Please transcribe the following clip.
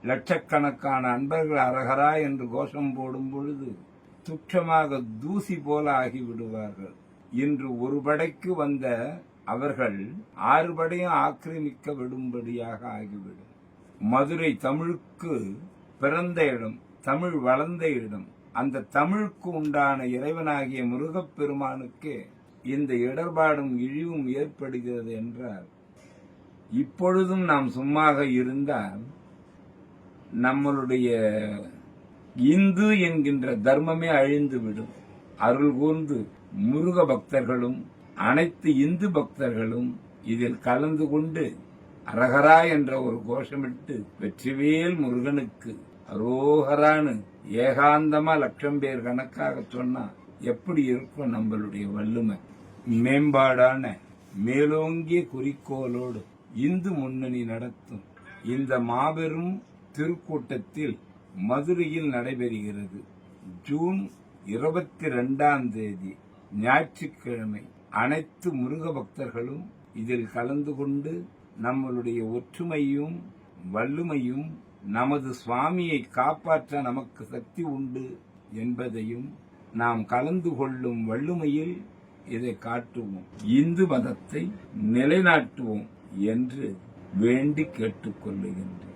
லட்சக்கணக்கான அன்பர்கள் அரகரா என்று கோஷம் போடும் பொழுது துச்சமாக தூசி போல ஆகிவிடுவார்கள். இன்று ஒரு படைக்கு வந்த அவர்கள் 6 படையும் ஆக்கிரமிக்க விடும்படியாக ஆகிவிடும். மதுரை தமிழுக்கு பிறந்த இடம், தமிழ் வளர்ந்த இடம். அந்த தமிழுக்கு உண்டான இறைவனாகிய முருகப்பெருமானுக்கு இந்த இடர்பாடும் இழிவும் ஏற்படுகிறது என்றால், இப்பொழுதும் நாம் சும்மாக இருந்தால் நம்மளுடைய இந்து என்கின்ற தர்மமே அழிந்துவிடும். அருள் கூர்ந்து முருக பக்தர்களும் அனைத்து இந்து பக்தர்களும் இதில் கலந்து கொண்டு அரகரா என்ற ஒரு கோஷமிட்டு வெற்றிவேல் முருகனுக்கு அரோகரான்னு ஏகாந்தமா லட்சம் பேர் கணக்காக சொன்னா எப்படி இருக்கும் நம்மளுடைய வள்ளுமை? மேம்பாடான மேலோங்கிய குறிக்கோளோடு இந்து முன்னணி நடத்தும் இந்த மாபெரும் திருக்கூட்டத்தில் மதுரையில் நடைபெறுகிறது. ஜூன் 22 ஞாயிற்றுக்கிழமை. அனைத்து முருக பக்தர்களும் இதில் கலந்து கொண்டு நம்மளுடைய ஒற்றுமையும் வள்ளுமையும் நமது சுவாமியை காப்பாற்ற நமக்கு சக்தி உண்டு என்பதையும் நாம் கலந்து கொள்ளும் வள்ளுமையில் இதை காட்டுவோம். இந்து மதத்தை நிலைநாட்டுவோம் என்று வேண்டி கேட்டுக்கொள்ளுகின்றேன்.